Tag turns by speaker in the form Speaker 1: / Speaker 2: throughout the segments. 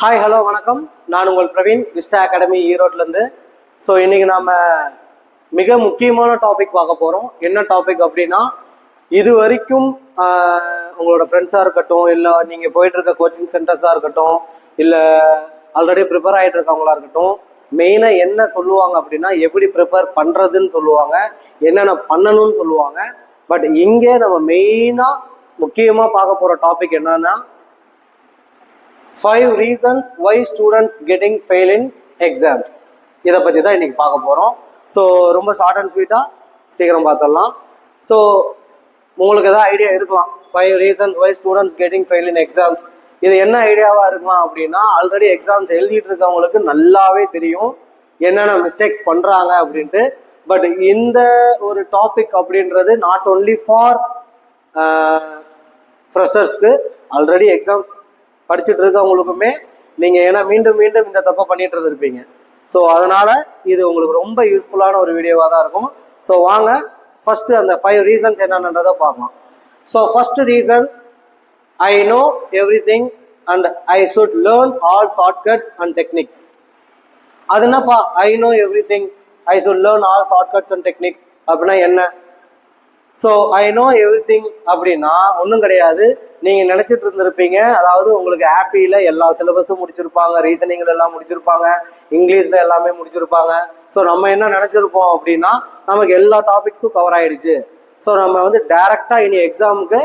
Speaker 1: Hi hello வணக்கம். நான் உங்கள் பிரவீன், விஸ்டா அகாடமி ஈரோட்லேருந்து. ஸோ இன்றைக்கி நாம் மிக முக்கியமான டாபிக் பார்க்க போகிறோம். என்ன டாபிக் அப்படின்னா, இது வரைக்கும் உங்களோட ஃப்ரெண்ட்ஸாக இருக்கட்டும், இல்லை நீங்கள் போயிட்டுருக்க கோச்சிங் சென்டர்ஸாக இருக்கட்டும், இல்லை ஆல்ரெடி ப்ரிப்பேர் ஆகிட்டு இருக்கவங்களா இருக்கட்டும், மெயினாக என்ன சொல்லுவாங்க அப்படின்னா, எப்படி ப்ரிப்பேர் பண்ணுறதுன்னு சொல்லுவாங்க, என்னென்ன பண்ணணும்னு சொல்லுவாங்க. பட் இங்கே நம்ம மெயினாக முக்கியமாக பார்க்க போகிற டாபிக் என்னன்னா, 5 reasons why students getting fail in exams. இதை பற்றி தான் இன்றைக்கி பார்க்க போகிறோம். ஸோ ரொம்ப ஷார்ட் அண்ட் ஸ்வீட்டாக சீக்கிரம் பார்த்துடலாம். ஸோ உங்களுக்கு எதாவது ஐடியா இருக்கலாம், 5 reasons why students getting fail in exams. இது என்ன ஐடியாவாக இருக்கலாம் அப்படின்னா, ஆல்ரெடி எக்ஸாம்ஸ் எழுதிட்டு இருக்கவங்களுக்கு நல்லாவே தெரியும் என்னென்ன மிஸ்டேக்ஸ் பண்ணுறாங்க அப்படின்ட்டு. பட் இந்த ஒரு டாபிக் அப்படின்றது நாட் ஓன்லி ஃபார் ஃப்ரெஷர்ஸ்க்கு, ஆல்ரெடி எக்ஸாம்ஸ் படிச்சுட்டு இருக்கவங்களுக்குமே நீங்கள் ஏன்னா மீண்டும் மீண்டும் இந்த தப்பை பண்ணிட்டு இருந்திருப்பீங்க. ஸோ அதனால் இது உங்களுக்கு ரொம்ப யூஸ்ஃபுல்லான ஒரு வீடியோவாக தான் இருக்கும். ஸோ வாங்க ஃபஸ்ட்டு அந்த 5 ரீசன்ஸ் என்னன்றதை பார்க்கலாம். So first reason, I know every thing and I should learn all shortcuts and techniques. அது என்னப்பா I know every thing I should learn all shortcuts and techniques அப்படின்னா என்ன? So I know every thing அப்படின்னா ஒன்றும் கிடையாது. நீங்கள் நினச்சிட்டு இருந்திருப்பீங்க, அதாவது உங்களுக்கு ஆப்பியில் எல்லா சிலபஸும் முடிச்சிருப்பாங்க, ரீசனிங்கில் எல்லாம் முடிச்சிருப்பாங்க, இங்கிலீஷில் எல்லாமே முடிச்சிருப்பாங்க. ஸோ நம்ம என்ன நினச்சிருப்போம் அப்படின்னா, நமக்கு எல்லா டாபிக்ஸும் கவர் ஆகிடுச்சு. ஸோ நம்ம வந்து டைரெக்டாக இனி எக்ஸாமுக்கு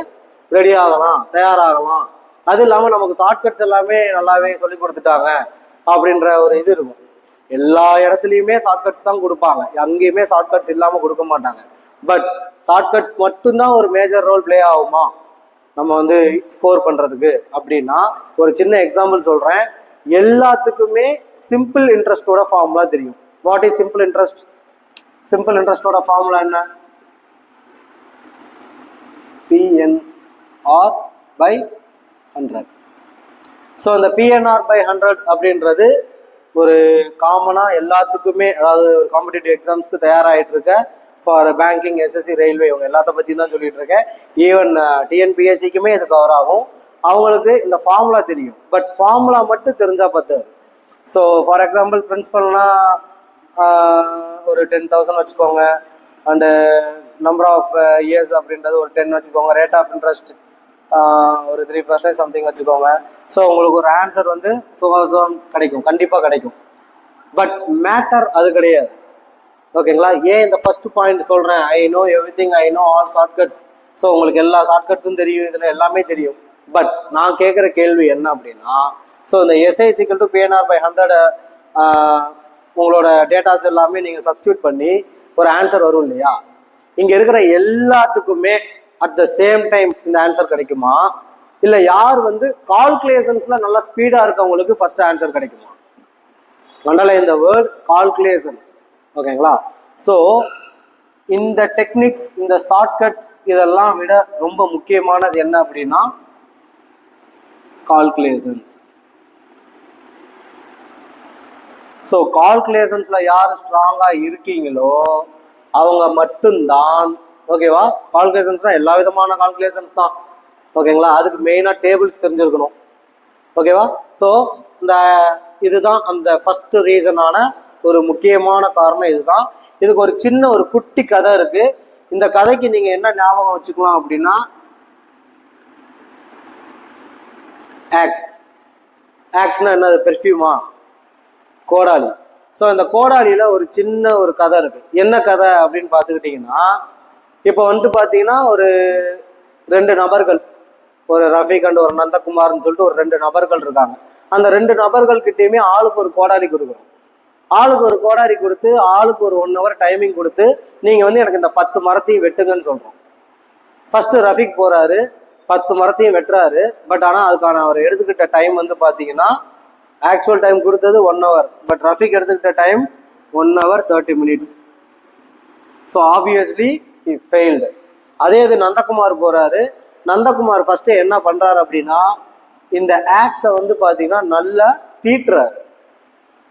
Speaker 1: ரெடி ஆகலாம், தயாராகலாம். அது இல்லாமல் நமக்கு ஷார்ட்கட்ஸ் எல்லாமே நல்லாவே சொல்லி கொடுத்துட்டாங்க அப்படின்ற ஒரு இது இருக்கும். எல்லா இடத்துலையுமே ஷார்ட்கட்ஸ் தான் கொடுப்பாங்க, அங்கேயுமே ஷார்ட்கட்ஸ் இல்லாமல் கொடுக்க மாட்டாங்க. பட் ஷார்ட்கட்ஸ் மட்டும்தான் ஒரு மேஜர் ரோல் பிளே ஆகுமா நம்ம வந்து ஸ்கோர் பண்ணுறதுக்கு அப்படின்னா, ஒரு சின்ன எக்ஸாம்பிள் சொல்கிறேன். எல்லாத்துக்குமே சிம்பிள் இன்ட்ரெஸ்டோட ஃபார்முலா தெரியும். What is simple interest? Simple இன்ட்ரெஸ்டோட ஃபார்முலா என்ன? PNR by 100. ஸோ இந்த PNR by 100 அப்படின்றது ஒரு காமனாக எல்லாத்துக்குமே, அதாவது ஒரு காம்படிட்டிவ் எக்ஸாம்ஸ்க்கு தயாராகிட்டு இருக்க ஃபார் பேங்கிங், எஸ்எஸ்சி, ரயில்வே, இவங்க எல்லாத்த பற்றி தான் சொல்லிட்டு இருக்கேன். ஈவன் டிஎன்பிஎஸ்சிக்குமே இது கவர் ஆகும். அவங்களுக்கு இந்த ஃபார்முலா தெரியும். பட் ஃபார்முலா மட்டும் தெரிஞ்சால் பத்தாது. ஸோ ஃபார் எக்ஸாம்பிள் பிரின்சிபல்னால் ஒரு 10,000 வச்சுக்கோங்க, அண்டு நம்பர் ஆஃப் இயர்ஸ் அப்படின்றது ஒரு 10 வச்சுக்கோங்க, ரேட் ஆஃப் இன்ட்ரெஸ்ட் ஒரு 3% சம்திங் வச்சுக்கோங்க. ஸோ உங்களுக்கு ஒரு ஆன்சர் வந்து கிடைக்கும், கண்டிப்பாக கிடைக்கும். பட் மேட்டர் அது கிடையாது. ஓகேங்களா? ஏன் இந்த ஃபர்ஸ்ட் பாயிண்ட் சொல்கிறேன், I know every thing, I know all shortcuts. So உங்களுக்கு எல்லா ஷார்ட்கட்ஸும் தெரியும், இதில் எல்லாமே தெரியும். பட் நான் கேட்குற கேள்வி என்ன அப்படின்னா, ஸோ இந்த SI = PNR by 100 உங்களோட டேட்டாஸ் எல்லாமே நீங்கள் சப்ஸ்டியூட் பண்ணி ஒரு ஆன்சர் வரும் இல்லையா? இங்கே இருக்கிற எல்லாத்துக்குமே அட் த சேம் டைம் இந்த ஆன்சர் கிடைக்குமா? இல்லை யார் வந்து கால்குலேஷன்ஸில் நல்லா ஸ்பீடாக இருக்கவங்களுக்கு ஃபர்ஸ்ட் ஆன்சர் கிடைக்குமா? அண்டர்லைன் இந்த வேர்ட் கால்குலேஷன்ஸ். ஓகேங்களா? ஸோ இந்த டெக்னிக்ஸ், இந்த ஷார்ட்கட்ஸ் இதெல்லாம் விட ரொம்ப முக்கியமானது என்ன அப்படின்னா கால்குலேஷன்ஸ். ஸோ கால்குலேஷன்ஸில் யார் ஸ்ட்ராங்காக இருக்கீங்களோ அவங்க மட்டும்தான். ஓகேவா? கால்குலேஷன்ஸ்னால் எல்லா விதமான கால்குலேஷன்ஸ் தான். ஓகேங்களா? அதுக்கு மெயினாக டேபிள்ஸ் தெரிஞ்சிருக்கணும். ஓகேவா? ஸோ இதுதான் அந்த ஃபர்ஸ்ட் ரீசனான ஒரு முக்கியமான காரணம் இதுதான். இதுக்கு ஒரு சின்ன ஒரு குட்டி கதை இருக்கு. இந்த கதைக்கு நீங்க என்ன ஞாபகம் வச்சுக்கலாம் அப்படின்னா, ஆக்ஸ்னா என்னது? பெர்ஃப்யூமா? கோடாலி. ஸோ இந்த கோடாலியில ஒரு சின்ன ஒரு கதை இருக்கு. என்ன கதை அப்படின்னு பார்த்துக்கிட்டிங்கன்னா, இப்போ வந்துட்டு பார்த்தீங்கன்னா ஒரு 2 நபர்கள், ஒரு ரஃபீக் அண்ட் ஒரு நந்தகுமார்னு சொல்லிட்டு ஒரு 2 நபர்கள் இருக்காங்க. அந்த 2 நபர்கள்கிட்டையுமே ஆளுக்கு ஒரு கோடாலி கொடுக்குறோம். ஆளுக்கு ஒரு கோடாரி கொடுத்து ஆளுக்கு ஒரு 1 hour டைமிங் கொடுத்து நீங்கள் வந்து எனக்கு இந்த 10 மரத்தையும் வெட்டுங்கன்னு சொல்கிறோம். ஃபஸ்ட்டு ரஃபீக் போகிறாரு, 10 மரத்தையும் வெட்டுறாரு. பட் ஆனால் அதுக்கான அவர் எடுத்துக்கிட்ட டைம் வந்து பார்த்தீங்கன்னா, ஆக்சுவல் டைம் கொடுத்தது 1 hour. பட் ரஃபீக் எடுத்துக்கிட்ட time 1 hour 30 minutes. So obviously he failed. அதே இது நந்தகுமார் போகிறாரு. நந்தகுமார் ஃபஸ்ட்டு என்ன பண்ணுறாரு அப்படின்னா, இந்த ஆக்ஸை வந்து பார்த்தீங்கன்னா நல்லா தீட்டுறாரு.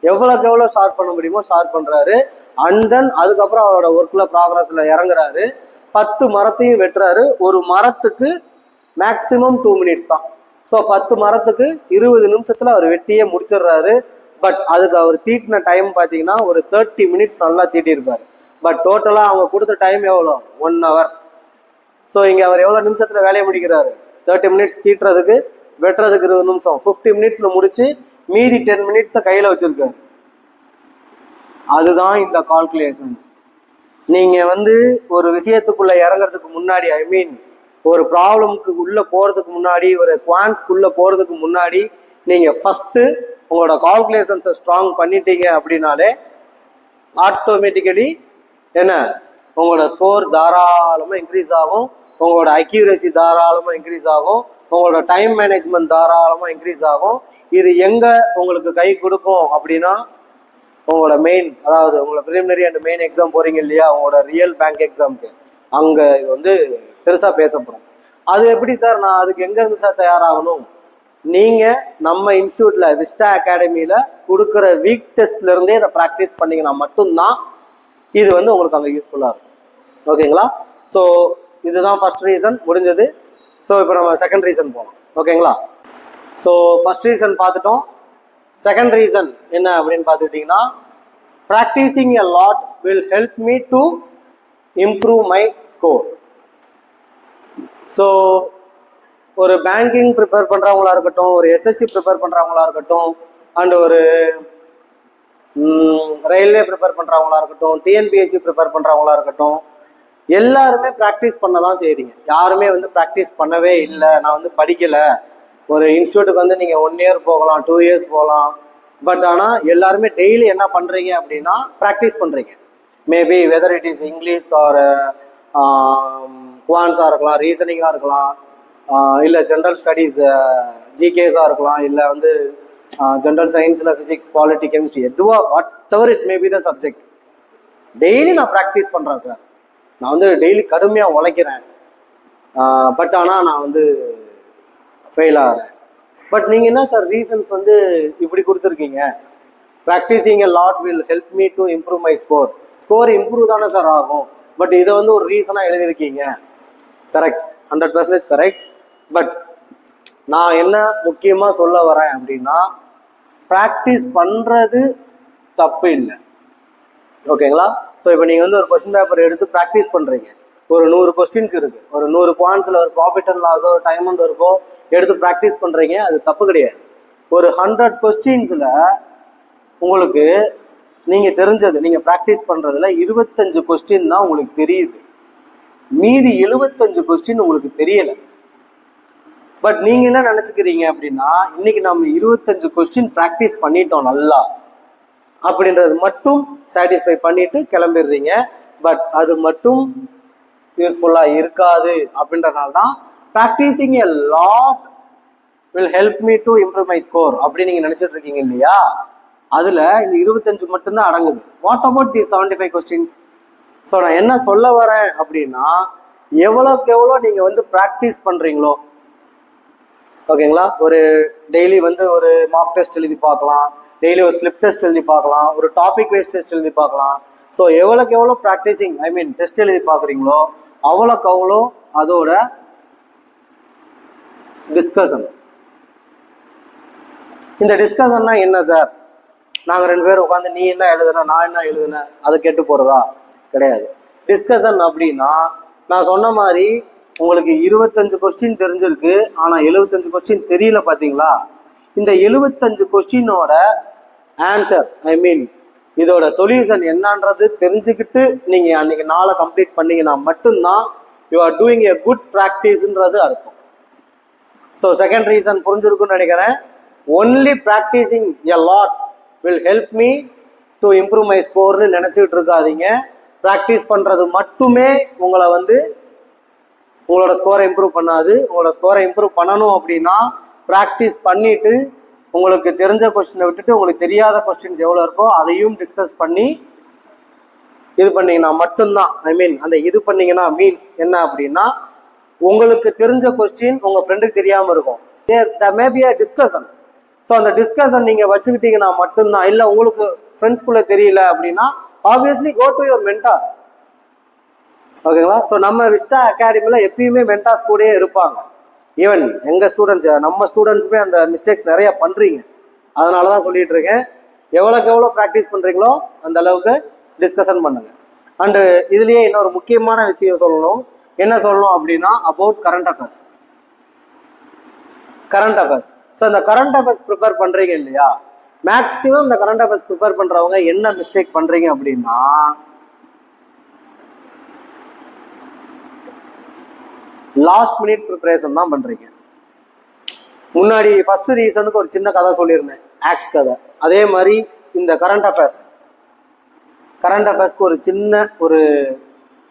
Speaker 1: எவ்வளோக்கு எவ்வளோ ஷார்ட் பண்ண முடியுமோ ஷார்ட் பண்ணுறாரு. அண்ட் தென் அதுக்கப்புறம் அவரோட ஒர்க்கில் ப்ராக்ரஸில் இறங்குறாரு. 10 மரத்தையும் வெட்டுறாரு. ஒரு மரத்துக்கு மேக்ஸிமம் 2 minutes தான். ஸோ 10 மரத்துக்கு 20 நிமிஷத்துல அவர் வெட்டியே முடிச்சிடுறாரு. பட் அதுக்கு அவர் தீட்டின டைம் பார்த்தீங்கன்னா ஒரு 30 மினிட்ஸ் நல்லா தீட்டியிருப்பார். பட் டோட்டலாக அவங்க கொடுத்த டைம் எவ்வளோ? 1 hour. ஸோ இங்கே அவர் எவ்வளோ நிமிஷத்தில் வேலையை முடிக்கிறாரு? 30 மினிட்ஸ் தீட்டுறதுக்கு, வெட்டுறதுக்கு 20 நிமிஷம், 50 மினிட்ஸில் முடிச்சு மீதி 10 மினிட்ஸை கையில் வச்சிருக்காரு. அதுதான் இந்த கால்குலேஷன்ஸ். நீங்கள் வந்து ஒரு விஷயத்துக்குள்ளே இறங்குறதுக்கு முன்னாடி, ஐ மீன் ஒரு ப்ராப்ளமுக்கு உள்ளே போகிறதுக்கு முன்னாடி, ஒரு குவான்ஸ்க்குள்ளே போகிறதுக்கு முன்னாடி நீங்கள் ஃபஸ்ட்டு உங்களோட கால்குலேஷன்ஸை ஸ்ட்ராங் பண்ணிட்டீங்க அப்படின்னாலே ஆட்டோமேட்டிக்கலி என்ன, உங்களோட ஸ்கோர் தாராளமாக இன்க்ரீஸ் ஆகும், உங்களோட அக்யூரசி தாராளமாக இன்க்ரீஸ் ஆகும், உங்களோட டைம் மேனேஜ்மெண்ட் தாராளமாக இன்க்ரீஸ் ஆகும். இது எங்கே உங்களுக்கு கை கொடுக்கும் அப்படின்னா, உங்களோட மெயின், அதாவது உங்களோட ப்ரிலிமினரி அண்ட் மெயின் எக்ஸாம் போகிறீங்க இல்லையா, உங்களோட ரியல் பேங்க் எக்ஸாமுக்கு, அங்கே இது வந்து பெருசாக பேசப்படும். அது எப்படி சார், நான் அதுக்கு எங்கேருந்து சார் தயாராகணும்? நீங்கள் நம்ம இன்ஸ்டியூட்டில் விஸ்டா அகாடமியில் கொடுக்குற வீக் டெஸ்ட்லேருந்தே இதை ப்ராக்டிஸ் பண்ணிங்கன்னா மட்டும்தான் இது வந்து உங்களுக்கு அங்கே யூஸ்ஃபுல்லாக இருக்கும். ஓகேங்களா? ஸோ இதுதான் ஃபர்ஸ்ட் ரீசன் முடிஞ்சது. ஸோ இப்போ நம்ம செகண்ட் ரீசன் போகலாம். ஓகேங்களா? ஸோ ஃபர்ஸ்ட் ரீசன் பார்த்துட்டோம். செகண்ட் ரீசன் என்ன அப்படின்னு பார்த்துக்கிட்டிங்கன்னா, practising a lot will help me to improve my score. So ஒரு பேங்கிங் ப்ரிப்பேர் பண்ணுறவங்களா இருக்கட்டும், ஒரு எஸ்எஸ்சி ப்ரிப்பேர் பண்ணுறவங்களா இருக்கட்டும், அண்ட் ஒரு ரயில்வே ப்ரிப்பேர் பண்ணுறவங்களா இருக்கட்டும், டிஎன்பிஎஸ்சி ப்ரிப்பேர் பண்ணுறவங்களா இருக்கட்டும், எல்லாருமே ப்ராக்டிஸ் பண்ண தான் செய்கிறீங்க. யாருமே வந்து ப்ராக்டிஸ் பண்ணவே இல்லை, நான் வந்து படிக்கலை. ஒரு இன்ஸ்டியூட்டுக்கு வந்து நீங்கள் 1 year போகலாம், 2 years போகலாம். பட் ஆனால் எல்லாருமே டெய்லி என்ன பண்ணுறீங்க அப்படின்னா ப்ராக்டிஸ் பண்ணுறீங்க. Maybe whether it is English or குவான்ஸாக இருக்கலாம், ரீசனிங்காக இருக்கலாம், இல்லை ஜென்ரல் ஸ்டடீஸ் ஜிகேஸாக இருக்கலாம், இல்லை வந்து ஜென்ரல் சயின்ஸில் ஃபிசிக்ஸ், பாலிட்டி, கெமிஸ்ட்ரி, எதுவா what ever it maybe the subject, daily நான் ப்ராக்டிஸ் பண்ணுறேன் சார். நான் வந்து டெய்லி கடுமையாக உழைக்கிறேன், பட் ஆனால் நான் வந்து ஃபெயில் ஆகிறேன். பட் நீங்கள் என்ன சார் ரீசன்ஸ் வந்து இப்படி கொடுத்துருக்கீங்க? Practising a lot will help me to improve my score. Score improve தானே சார் ஆகும், பட் இதை வந்து ஒரு ரீசனாக எழுதியிருக்கீங்க. Correct, 100% correct. பட் நான் என்ன முக்கியமாக சொல்ல வரேன் அப்படின்னா, ப்ராக்டிஸ் பண்ணுறது தப்பு இல்லை. ஓகேங்களா? ஸோ இப்போ நீங்கள் வந்து ஒரு கொஸ்டின் பேப்பர் எடுத்து ப்ராக்டிஸ் பண்ணுறீங்க. ஒரு 100 கொஸ்டின்ஸ் இருக்குது, ஒரு 100 பாயிண்ட்ஸில் ஒரு ப்ராஃபிட் அண்ட் லாஸோ டைம் அண்ட் இருக்கோ எடுத்து ப்ராக்டிஸ் பண்ணுறீங்க, அது தப்பு கிடையாது. ஒரு 100 கொஸ்டின்ஸில் உங்களுக்கு நீங்கள் தெரிஞ்சது, நீங்கள் ப்ராக்டிஸ் பண்ணுறதுல 25 கொஸ்டின் தான் உங்களுக்கு தெரியுது, மீதி 75 கொஸ்டின் உங்களுக்கு தெரியலை. பட் நீங்கள் என்ன நினச்சிக்கிறீங்க அப்படின்னா, இன்னைக்கு நம்ம 25 கொஸ்டின் ப்ராக்டிஸ் பண்ணிட்டோம் நல்லா அப்படின்றது மட்டும் சாட்டிஸ்ஃபை பண்ணிட்டு கிளம்பிடுறீங்க. பட் அது மட்டும் யூஸ்ஃபுல்லாக இருக்காது. அப்படின்றனால தான் practising a lot will help me to improve my score அப்படின்னு நீங்கள் நினச்சிட்டு இருக்கீங்க இல்லையா, அதில் இந்த 25 மட்டும்தான் அடங்குது. What about the 75 questions? So நான் என்ன சொல்ல வரேன் அப்படின்னா, எவ்வளோக்கு எவ்வளோ நீங்கள் வந்து ப்ராக்டிஸ் பண்ணுறீங்களோ, ஓகேங்களா, ஒரு டெய்லி வந்து ஒரு மார்க் டெஸ்ட் எழுதி பார்க்கலாம், டெய்லி ஒரு ஸ்லிப் டெஸ்ட் எழுதி பார்க்கலாம், ஒரு டாபிக் வைஸ் டெஸ்ட் எழுதி பார்க்கலாம். ஸோ எவ்வளோக்கு எவ்வளோ ப்ராக்டிஸிங், ஐ மீன் டெஸ்ட் எழுதி பார்க்குறீங்களோ, அவ்வளோக்கு அவ்வளோ அதோட டிஸ்கஷன். இந்த டிஸ்கஷன்னா என்ன சார்? நாங்கள் 2 பேரும் உட்காந்து நீ என்ன எழுதுன நான் என்ன எழுதுனேன் அதை கேட்டு போகிறதா? கிடையாது. டிஸ்கஷன் அப்படின்னா நான் சொன்ன மாதிரி உங்களுக்கு 25 கொஸ்டின் தெரிஞ்சிருக்கு, ஆனால் 75 கொஸ்டின் தெரியல. பார்த்தீங்களா? இந்த 75 கொஸ்டினோட ஆன்சர், ஐ மீன் இதோட சொல்யூஷன் என்னன்றது தெரிஞ்சுக்கிட்டு நீங்கள் அன்னைக்கு நாளை கம்ப்ளீட் பண்ணீங்கன்னா மட்டும்தான் you are doing a good ப்ராக்டிஸ்ன்றது அர்த்தம். ஸோ செகண்ட் ரீசன் புரிஞ்சிருக்குன்னு நினைக்கிறேன். Only practising a lot will help me to improve my ஸ்கோர்னு நினச்சிக்கிட்டு இருக்காதீங்க. ப்ராக்டிஸ் பண்ணுறது மட்டுமே உங்களை வந்து உங்களோட ஸ்கோரை இம்ப்ரூவ் பண்ணாது. உங்களோட ஸ்கோரை இம்ப்ரூவ் பண்ணணும் அப்படின்னா ப்ராக்டிஸ் பண்ணிவிட்டு உங்களுக்கு தெரிஞ்ச கொஸ்டினை விட்டுட்டு உங்களுக்கு தெரியாத கொஸ்டின்ஸ் எவ்வளோ இருக்கோ அதையும் டிஸ்கஸ் பண்ணி இது பண்ணிங்கன்னா மட்டும்தான், ஐ மீன் அந்த இது பண்ணிங்கன்னா மீன்ஸ் என்ன அப்படின்னா, உங்களுக்கு தெரிஞ்ச கொஸ்டின் உங்கள் ஃப்ரெண்டுக்கு தெரியாமல் இருக்கும், there may be a discussion. So அந்த டிஸ்கஷன் நீங்கள் வச்சுக்கிட்டீங்கன்னா மட்டும்தான். இல்லை உங்களுக்கு ஃப்ரெண்ட்ஸ்குள்ளே தெரியல அப்படின்னா obviously go to your mentor. ஓகேங்களா? ஸோ நம்ம விஸ்டா அகாடமியில் எப்பயுமே மென்டார்ஸ் கூடயே இருப்பாங்க. ஈவன் எங்கள் ஸ்டூடெண்ட்ஸ், நம்ம ஸ்டூடெண்ட்ஸுமே அந்த மிஸ்டேக்ஸ் நிறைய பண்ணுறீங்க. அதனால தான் சொல்லிட்டு இருக்கேன், எவ்வளோக்கு எவ்வளோ ப்ராக்டிஸ் பண்ணுறீங்களோ அந்த அளவுக்கு டிஸ்கஷன் பண்ணுங்க. அண்டு இதுலேயே இன்னொரு முக்கியமான விஷயம் சொல்லணும். என்ன சொல்லணும் அப்படின்னா அபவுட் கரண்ட் அஃபேர்ஸ். ஸோ இந்த கரண்ட் அஃபேர்ஸ் ப்ரிப்பேர் பண்ணுறீங்க இல்லையா, மேக்ஸிமம் இந்த கரண்ட் அஃபேர்ஸ் ப்ரிப்பேர் பண்ணுறவங்க என்ன மிஸ்டேக் பண்ணுறீங்க அப்படின்னா, லாஸ்ட் மினிட் ப்ரிப்பரேஷன் தான் பண்ணுறீங்க. முன்னாடி ஃபர்ஸ்ட் ரீசனுக்கு ஒரு சின்ன கதை சொல்லியிருந்தேன், ஆக்ஸ் கதை. அதே மாதிரி இந்த கரண்ட் அஃபேர்ஸ்க்கு ஒரு சின்ன ஒரு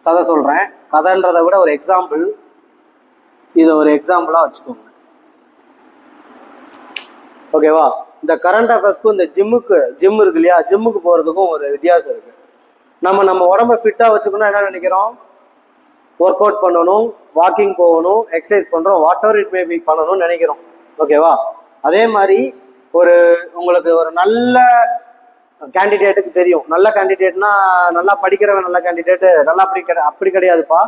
Speaker 1: கதை சொல்கிறேன். கதைன்றதை விட ஒரு எக்ஸாம்பிள், இதை ஒரு எக்ஸாம்பிளாக வச்சுக்கோங்க. ஓகேவா? இந்த கரண்ட் அஃபேர்ஸ்க்கும் இந்த ஜிம் இருக்கு இல்லையா, ஜிம்முக்கு போகிறதுக்கும் ஒரு வித்தியாசம் இருக்குது. நம்ம உடம்பை ஃபிட்டாக வச்சுக்கணும், என்ன நினைக்கிறோம், ஒர்க் அவுட் பண்ணணும், வாக்கிங் போகணும், எக்ஸசைஸ் பண்ணுறோம், what ever it may be பண்ணணும்னு நினைக்கிறோம். ஓகேவா? அதே மாதிரி உங்களுக்கு ஒரு நல்ல கேண்டிடேட்டுக்கு தெரியும். நல்ல கேண்டிடேட்னா நல்லா படிக்கிறவன் நல்ல கேண்டிடேட்டு, நல்லா அப்படி கிடையாதுப்பா.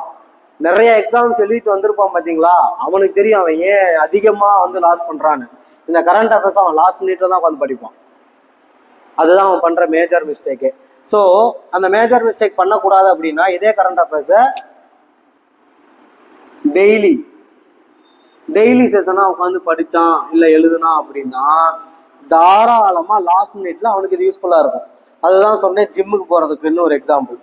Speaker 1: நிறைய எக்ஸாம்ஸ் எழுதிட்டு வந்திருப்பான் பார்த்தீங்களா, அவனுக்கு தெரியும் அவன் ஏன் அதிகமாக லாஸ் பண்ணுறான்னு. இந்த கரண்ட் அஃபேர்ஸ் அவன் லாஸ்ட் மினிட்ல தான் உட்காந்து படிப்பான். அதுதான் அவன் பண்ணுற மேஜர் மிஸ்டேக்கு. ஸோ அந்த மேஜர் மிஸ்டேக் பண்ணக்கூடாது அப்படின்னா இதே கரண்ட் அஃபேர்ஸை டெய்லி செஷனாக உட்காந்து படித்தான் இல்லை எழுதுனா அப்படின்னா தாராளமாக லாஸ்ட் மினிட்ல அவனுக்கு இது யூஸ்ஃபுல்லாக இருக்கும். அதுதான் சொன்னேன் ஜிம்முக்கு போகிறதுக்குன்னு ஒரு எக்ஸாம்பிள்.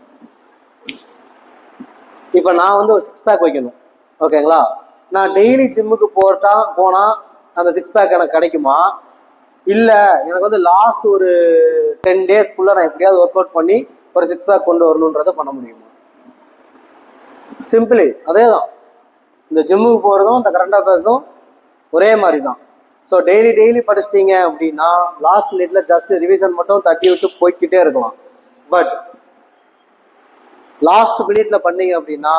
Speaker 1: இப்போ நான் ஒரு 6 பேக் வைக்கணும், ஓகேங்களா? நான் டெய்லி ஜிம்முக்கு போனால் அந்த 6 பேக் எனக்கு கிடைக்குமா? இல்லை, எனக்கு லாஸ்ட் ஒரு 10 டேஸ்க்குள்ளே நான் எப்படியாவது ஒர்க் அவுட் பண்ணி ஒரு 6 பேக் கொண்டு வரணுன்றதை பண்ண முடியுமா? சிம்பிளி அதே தான். இந்த ஜிம்முக்கு போகிறதும் இந்த கரண்ட் அஃபேர்ஸும் ஒரே மாதிரி தான். ஸோ டெய்லி படிச்சிட்டிங்க அப்படின்னா லாஸ்ட் மினிட்ல ஜஸ்ட் ரிவிஷன் மட்டும் தட்டி விட்டு போய்கிட்டே இருக்கலாம். பட் லாஸ்ட் மினிட்ல பண்ணீங்க அப்படின்னா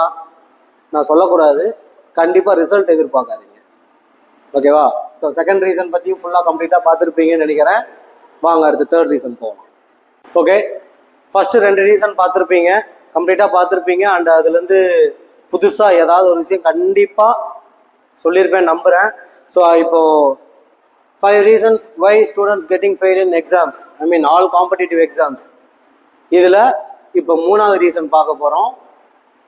Speaker 1: நான் சொல்லக்கூடாது, கண்டிப்பாக ரிசல்ட் எதிர்பார்க்காதீங்க. ஓகேவா? ஸோ செகண்ட் ரீசன் பற்றியும் ஃபுல்லாக கம்ப்ளீட்டாக பார்த்துருப்பீங்கன்னு நினைக்கிறேன். வாங்க அடுத்து தேர்ட் ரீசன் போகலாம். ஓகே, ஃபர்ஸ்ட் 2 ரீசன் பார்த்துருப்பீங்க, கம்ப்ளீட்டாக பார்த்துருப்பீங்க. அண்ட் அதுலேருந்து புதுசாக ஏதாவது ஒரு விஷயம் கண்டிப்பாக சொல்லியிருப்பேன் நம்புகிறேன். ஸோ இப்போது 5 reasons why students getting failed in exams, I mean all competitive exams. இதில் இப்போ 3வது ரீசன் பார்க்க போகிறோம்.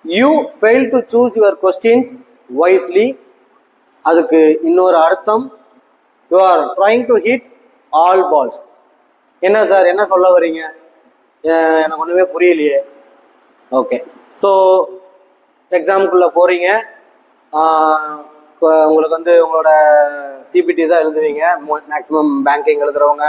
Speaker 1: You fail to choose your questions wisely. அதுக்கு இன்னொரு அர்த்தம், you are trying to hit all balls. என்ன சார், என்ன சொல்ல வரீங்க? எனக்கு ஒன்றுமே புரியலையே. ஓகே, ஸோ எக்ஸாமுக்குள்ளே போகிறீங்க. உங்களுக்கு உங்களோட சிபிடி தான் எழுதுவீங்க. மேக்ஸிமம் பேங்கிங் எழுதுறவங்க,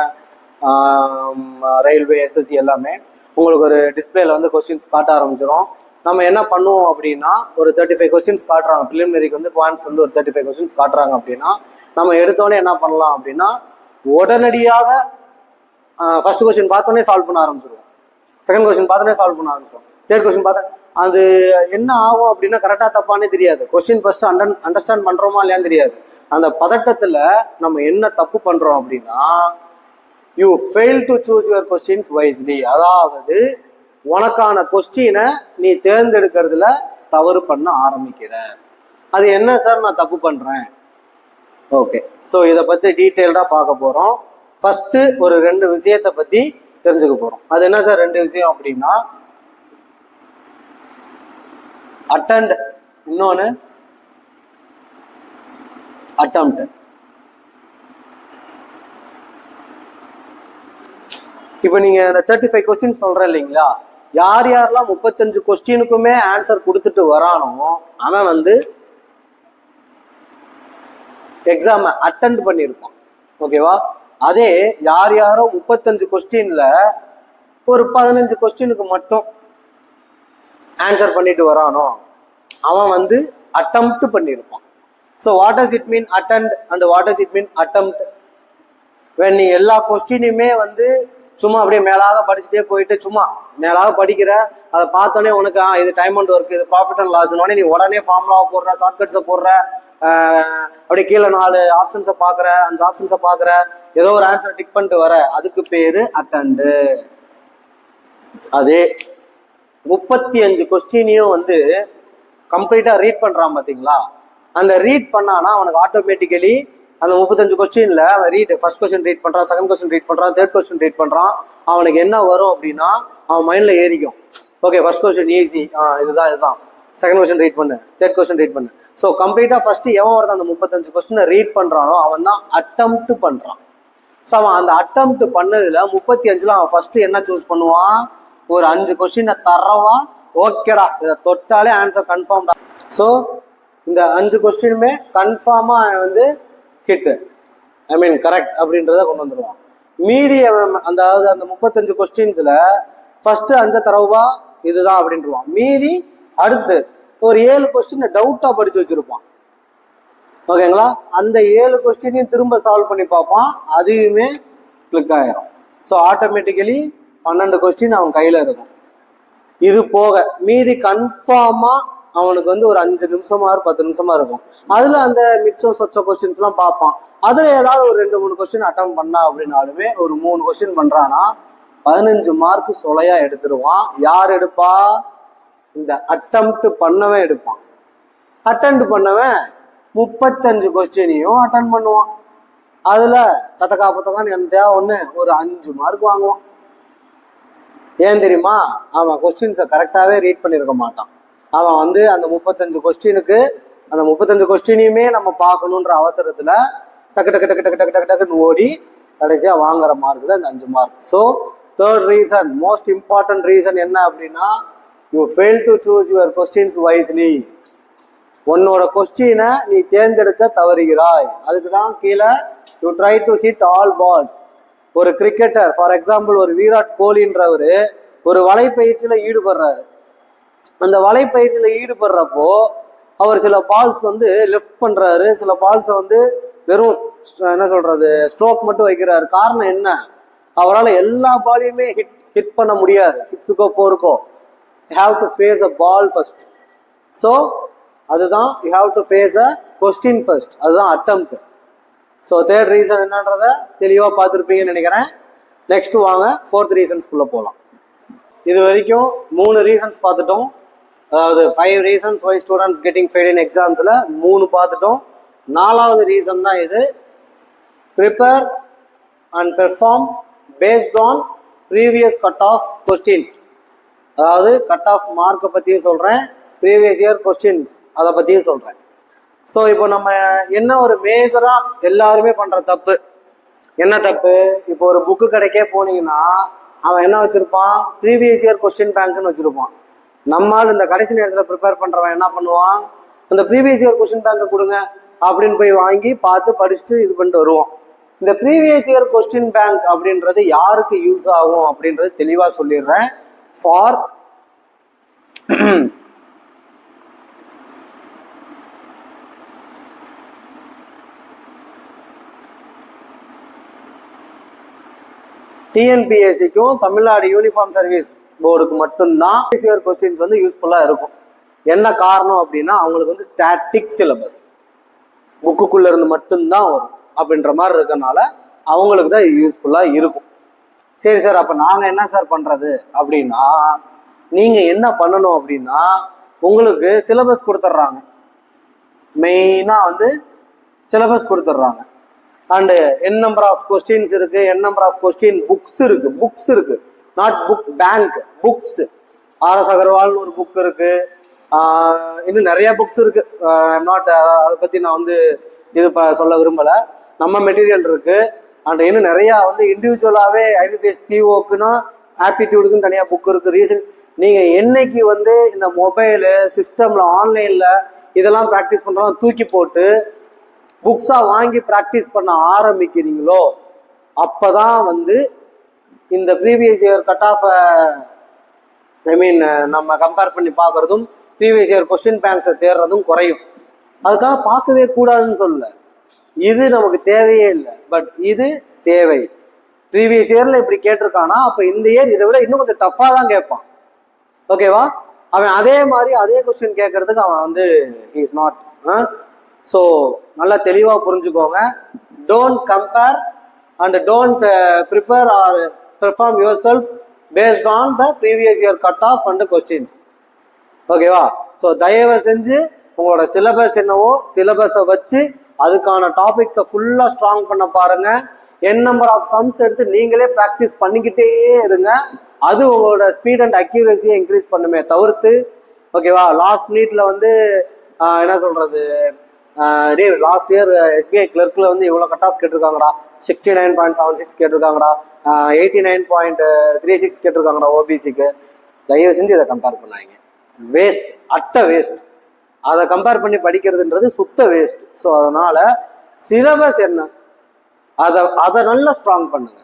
Speaker 1: ரயில்வே, எஸ்எஸ்சி எல்லாமே உங்களுக்கு ஒரு டிஸ்பிளேல கொஸ்டின்ஸ் காட்ட ஆரம்பிச்சிடும். நம்ம என்ன பண்ணுவோம் அப்படின்னா ஒரு 35 கொஸ்டின்ஸ் காட்டுறாங்க. ப்ரிலிமினரிக்கு குவான்ஸ் ஒரு 35 கொஸ்டின்ஸ் காட்டுறாங்க அப்படின்னா நம்ம எடுத்தோடனே என்ன பண்ணலாம் அப்படின்னா உடனடியாக ஃபர்ஸ்ட் கொஸ்டின் பார்த்தோன்னே சால்வ் பண்ண ஆரம்பிச்சிடுவோம். செகண்ட் கொஸ்டின் பார்த்தோன்னே சால்வ் பண்ண ஆரம்பிச்சிடும். தேர்ட் கொஸ்டின் பார்த்தா அது என்ன ஆகும் அப்படின்னா கரெக்டாக தப்பானே தெரியாது. கொஸ்டின் ஃபர்ஸ்ட் அண்டர்ஸ்டாண்ட் பண்ணுறோமா இல்லையான்னு தெரியாது. அந்த பதட்டத்தில் நம்ம என்ன தப்பு பண்ணுறோம் அப்படின்னா you fail to choose your questions wisely. அதாவது உனக்கான கொஸ்டினை நீ தேர்ந்தெடுக்கிறதுல தவறு பண்ண ஆரம்பிக்கிற. அது என்ன சார் நான் தப்பு பண்ணுறேன்? ஓகே, ஸோ இதை பற்றி டீட்டெயில்டாக பார்க்க போகிறோம். ஃபஸ்ட்டு ஒரு 2 விஷயத்தை பற்றி தெரிஞ்சுக்க போகிறோம். அது என்ன சார் 2 விஷயம் அப்படின்னா அட்டெண்ட், இன்னொன்று அட்டெம்ப்ட். இப்போ நீங்கள் அந்த 35 கொஸ்டின் சொல்கிறேன் இல்லைங்களா, யாரெல்லாம் 35 கொஸ்டினுக்குமே ஆன்சர் கொடுத்துட்டு வரானோ அவன் எக்ஸாமை அட்டெண்ட் பண்ணியிருப்பான். ஓகேவா? அதே யாரோ 35 கொஸ்டின்ல ஒரு 15 கொஸ்டினுக்கு மட்டும் ஆன்சர் பண்ணிட்டு வரானோ அவன் அட்டெம்ப்ட் பண்ணியிருப்பான். So what does it mean attend and what does it mean attempt? When நீ எல்லா கொஸ்டினுமே சும்மா அப்படியே மேலாக படிச்சுட்டே போயிட்டு சும்மா மேலாக படிக்கிற, அதை பார்த்தோன்னே உனக்கு இது டைம் அண்ட் ஒர்க், இது ப்ராஃபிட் அண்ட் லாஸ்னோடனே நீ உடனே ஃபார்முலாவை போடுற, ஷார்ட்கட்ஸை போடுற, அப்படியே கீழே 4 ஆப்ஷன்ஸை பார்க்குற, 5 ஆப்ஷன்ஸை பார்க்குற, ஏதோ ஒரு ஆன்சர் டிக் பண்ணிட்டு வர, அதுக்கு பேரு அட்டெண்டு. அதே 35 கொஸ்டினையும் கம்ப்ளீட்டாக ரீட் பண்ணுறான் பார்த்தீங்களா, அந்த ரீட் பண்ணானா அவனுக்கு ஆட்டோமேட்டிக்கலி அந்த 35 கொஸ்டின்ல அவன் ஃபர்ஸ்ட் கொஸ்டின் ரீட் பண்றான், செகண்ட் கொஸ்டின் ரீட் பண்றான், தேர்ட் கொஸ்டின் ரீட் பண்றான். அவனுக்கு என்ன வரும் அப்படின்னா அவன் மைண்ட்ல ஏறிக்கும். ஓகே, ஃபர்ஸ்ட் கொஸ்டின் ஈஸி, இதுதான். செகண்ட் கொஸ்டின் ரீட் பண்ணு, தேர்ட் கொஸ்டின் ரீட் பண்ணு. ஸோ கம்ப்ளீட்டா ஃபர்ஸ்ட் எவன் வருது அந்த 35 கொஸ்டினை ரீட் பண்றானோ அவன் தான் அட்டெம்ப்ட் பண்றான். ஸோ அவன் அந்த அட்டெம்ப்ட் பண்ணதுல 35ல அவன் ஃபர்ஸ்ட் என்ன சூஸ் பண்ணுவான், ஒரு 5 கொஸ்டினை தரவா, ஓகேடா இதை தொட்டாலே ஆன்சர் கன்ஃபார்ம். ஸோ இந்த 5 கொஸ்டினுமே கன்ஃபார்மா வந்து ஹிட், ஐ மீன் கரெக்ட் அப்படின்றத கொண்டு வந்துடுவான். மீதி அதாவது அந்த 35 கொஸ்டின்ஸ்ல ஃபர்ஸ்ட் 5 தரவா இதுதான் அப்படின்ட்டுருவான். மீதி அடுத்து ஒரு 7 கொஸ்டின் டவுட்டா படிச்சு வச்சிருப்பான். ஓகேங்களா, அந்த 7 கொஸ்டினையும் திரும்ப சால்வ் பண்ணி பார்ப்பான், அதுவுமே கிளிக் ஆயிரும். ஸோ ஆட்டோமேட்டிக்கலி 12 கொஸ்டின் அவன் கையில இருக்கும். இது போக மீதி கன்ஃபார்மா அவனுக்கு வந்து ஒரு 5 நிமிஷமா 10 நிமிஷமா இருக்கும். அதுல அந்த மிச்சம் சொச்ச கொஸ்டின்ஸ் எல்லாம் பார்ப்பான். அதுல ஏதாவது ஒரு 2-3 கொஸ்டின் அட்டம் பண்ணா அப்படின்னாலுமே ஒரு 3 கொஸ்டின் பண்றான்னா 15 மார்க் சொலையா எடுத்துருவான். யார் எடுப்பா, இந்த அட்டெம்ப்ட் பண்ணவன் எடுப்பான். அட்டெம்ப்ட் பண்ணவன் 35 கொஸ்டினையும் அட்டன் பண்ணுவான். அதுல தத்தக்கா புத்தகான்னு எந்த ஒண்ணு ஒரு 5 மார்க் வாங்குவான். ஏன் தெரியுமா, அவன் கொஸ்டின்ஸை கரெக்டாவே ரீட் பண்ணிருக்க மாட்டான். அவன் வந்து அந்த 35 கொஸ்டினுக்கு அந்த 35 கொஸ்டினையுமே நம்ம பார்க்கணுன்ற அவசரத்துல டக்கு டக்கு டக்கு டக்கு டக்கு டக்கு டக்குன்னு ஓடி கடைசியா வாங்குற மார்க் தான் இந்த 5 mark. So third reason, most important reason என்ன அப்படின்னா, you fail to choose your questions wisely. உன்னோட கொஸ்டினை நீ தேர்ந்தெடுக்க தவறுகிறாய். அதுக்கு தான் கீழே you try to hit all balls. ஒரு கிரிக்கெட்டர் ஃபார் எக்ஸாம்பிள் ஒரு விராட் கோலின்றவர் ஒரு வலைப்பயிற்சியில ஈடுபடுறாரு. அந்த வலைப்பயிற்சியில ஈடுபடுறப்போ அவர் சில பால்ஸ் வந்து லெஃப்ட் பண்றாரு, சில பால்ஸை வந்து வெறும் என்ன சொல்றது ஸ்ட்ரோக் மட்டும் வைக்கிறாரு. காரணம் என்ன, அவரால் எல்லா பாலையுமே ஹிட் பண்ண முடியாது. 6க்கோ 4க்கோ you have to face a ball first. So அதுதான் you have to face a question first. அதுதான் attempt. ஸோ தேர்ட் ரீசன் என்னன்றத தெளிவாக பார்த்துருப்பீங்கன்னு நினைக்கிறேன். நெக்ஸ்ட் வாங்க 4th ரீசன்ஸ்குள்ள போகலாம். இது வரைக்கும் 3 ரீசன்ஸ் பார்த்துட்டோம். அதாவது 5 reasons why students getting failed in examsல 3 பார்த்துட்டோம். 4வது ரீசன் தான் இது, prepare and perform based on previous cut off questions. அதாவது கட் ஆஃப் மார்க்கை பற்றியும் சொல்கிறேன், ப்ரீவியஸ் இயர் கொஸ்டின்ஸ் அதை பற்றியும் சொல்கிறேன். ஸோ இப்போ நம்ம என்ன ஒரு மேஜராக எல்லாருமே பண்ணுற தப்பு என்ன தப்பு, இப்போ ஒரு புக்கு கடைக்கே போனீங்கன்னா அவன் என்ன வச்சுருப்பான், ப்ரீவியஸ் இயர் கொஸ்டின் பேங்க்னு வச்சுருப்பான். நம்மால் இந்த கடைசி நேரத்தில் ப்ரிப்பேர் பண்ணுறவன் என்ன பண்ணுவான், அந்த ப்ரீவியஸ் இயர் கொஸ்டின் பேங்கை கொடுங்க அப்படின்னு போய் வாங்கி பார்த்து படிச்சுட்டு இது பண்ணிட்டு வருவோம். இந்த ப்ரீவியஸ் இயர் கொஸ்டின் பேங்க் அப்படின்றது யாருக்கு யூஸ் ஆகும் அப்படின்றது தெளிவாக சொல்லிடுறேன். ஃபார் டிஎன்பிஎஸ்சிக்கும் தமிழ்நாடு யூனிஃபார்ம் சர்வீஸ் போர்டுக்கு மட்டும்தான் கொஸ்டின்ஸ் வந்து யூஸ்ஃபுல்லா இருக்கும். என்ன காரணம் அப்படின்னா அவங்களுக்கு வந்து ஸ்டாட்டிக் சிலபஸ் புக்குக்குள்ள இருந்து மட்டும்தான் வரும் அப்படின்ற மாதிரி இருக்கனால அவங்களுக்கு தான் இது யூஸ்ஃபுல்லா இருக்கும். சரி சார், அப்ப நாங்க என்ன சார் பண்றது அப்படின்னா, நீங்க என்ன பண்ணணும் அப்படின்னா, உங்களுக்கு சிலபஸ் கொடுத்துட்றாங்க, மெயினா வந்து சிலபஸ் கொடுத்துட்றாங்க. And n number of questions இருக்கு, n number of question books இருக்கு, not book bank, books. R அகர்வால்னு ஒரு புக் இருக்கு, இன்னும் நிறைய புக்ஸ் இருக்கு. நாட் அதை பத்தி நான் வந்து இது சொல்ல விரும்பல. நம்ம மெட்டீரியல் இருக்கு. அண்ட் இன்னும் நிறைய வந்து இண்டிவிஜுவலாகவே ஐபிபிஎஸ் பிஓக்குன்னா ஆப்டிடியூடுக்குன்னு தனியாக புக் இருக்கு. ரீசன் நீங்க என்னைக்கு வந்து இந்த மொபைலு சிஸ்டம்ல ஆன்லைன்ல இதெல்லாம் ப்ராக்டிஸ் பண்றோம் தூக்கி போட்டு புக்ஸா வாங்கி ப்ராக்டிஸ் பண்ண ஆரம்பிக்கிறீங்களோ அப்பதான் வந்து இந்த ப்ரீவியஸ் இயர் கட் ஆஃப் நம்ம கம்பேர் பண்ணி பார்க்கறதும் ப்ரீவியஸ் இயர் கொஸ்டின் பேங்க்ஸை தேடுறதும் குறையும். அதுக்காக பார்க்கவே கூடாதுன்னு சொல்லல, இது நமக்கு தேவையே இல்லை, பட் இது தேவை. ப்ரீவியஸ் இயர்ல இப்படி கேட்டிருக்கானா அப்ப இந்த இயர் இதை விட இன்னும் கொஞ்சம் டஃபா தான் கேட்பான். ஓகேவா, அவன் அதே மாதிரி அதே கொஸ்டின் கேட்கறதுக்கு அவன் வந்து இஸ் நாட். ஸோ நல்லா தெளிவாக புரிஞ்சுக்கோங்க. Don't compare and don't prepare or perform yourself based on the previous year cut off and questions. ஓகேவா, ஸோ தயவு செஞ்சு உங்களோட சிலபஸ் என்னவோ சிலபஸை வச்சு அதுக்கான டாபிக்ஸை ஃபுல்லாக ஸ்ட்ராங் பண்ண பாருங்க. என் நம்பர் ஆஃப் சம்ஸ் எடுத்து நீங்களே ப்ராக்டிஸ் பண்ணிக்கிட்டே இருங்க. அது உங்களோட ஸ்பீட் அண்ட் அக்யூரஸியை இன்க்ரீஸ் பண்ணுமே தவிர்த்து, ஓகேவா, லாஸ்ட் மினிட்ல வந்து என்ன சொல்றது, லாஸ்ட் இயர் எஸ்பிஐ கிளர்க்கில் வந்து இவ்வளோ கட் ஆஃப் கேட்டிருக்காங்கடா, 69.76 கேட்டிருக்காங்கடா, 89.36 கேட்டிருக்காங்கடா ஓபிசிக்கு. தயவு செஞ்சு இதை கம்பேர் பண்ணாங்க, வேஸ்ட், அட்ட வேஸ்ட். அதை கம்பேர் பண்ணி படிக்கிறதுன்றது சுத்த வேஸ்ட். ஸோ அதனால சிலபஸ் என்ன அதை நல்லா ஸ்ட்ராங் பண்ணுங்க,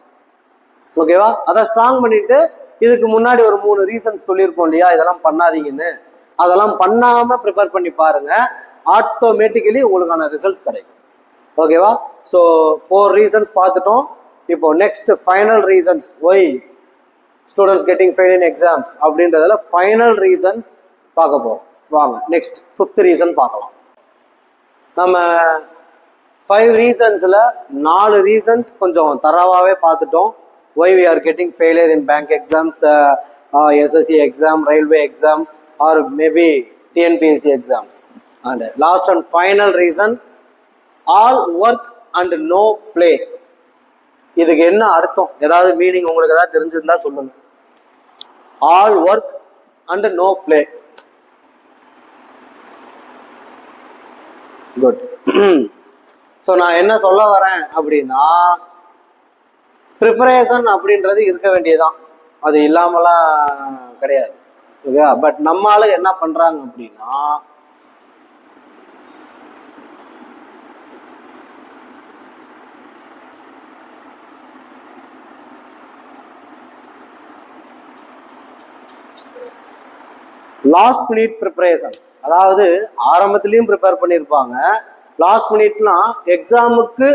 Speaker 1: ஓகேவா. அதை ஸ்ட்ராங் பண்ணிட்டு இதுக்கு முன்னாடி ஒரு 3 ரீசன்ஸ் சொல்லியிருக்கோம் இல்லையா, இதெல்லாம் பண்ணாதீங்கன்னு, அதெல்லாம் பண்ணாம ப்ரிப்பேர் பண்ணி பாருங்க. ஆட்டோமேட்டிக்கலி உங்களுக்கான ரிசல்ட்ஸ் கிடைக்கும், ஓகேவா. ஸோ 4 ரீசன்ஸ் பார்த்துட்டோம். இப்போ next final reasons Y students getting fail in exams அப்படின்றதுல ஃபைனல் ரீசன்ஸ் பார்க்க போகிறோம். வாங்க நெக்ஸ்ட் 5th ரீசன் பார்க்கலாம். நம்ம 5 ரீசன்ஸில் 4 ரீசன்ஸ் கொஞ்சம் தரவாகவே பார்த்துட்டோம். Why we are getting failure in bank exams, SSC exam, railway exam, or maybe TNPSC exams. And last and final reason, all work and no play. இதுக்கு என்ன அர்த்தம், ஏதாவது மீனிங் உங்களுக்கு ஏதாவது தெரிஞ்சிருந்தா சொல்லுங்க. All work and no play. Good. So நான் என்ன சொல்ல வரேன் அப்படின்னா, ப்ரிப்பரேஷன் அப்படின்றது இருக்க வேண்டியதுதான், அது இல்லாமலாம் கிடையாது, ஓகே. பட் நம்ம ஆளு என்ன பண்றாங்க அப்படின்னா, லாஸ்ட் மினிட் ப்ரிப்பரேஷன். அதாவது ஆரம்பத்துலேயும் ப்ரிப்பேர் பண்ணியிருப்பாங்க, லாஸ்ட் மினிட்னா எக்ஸாமுக்கு,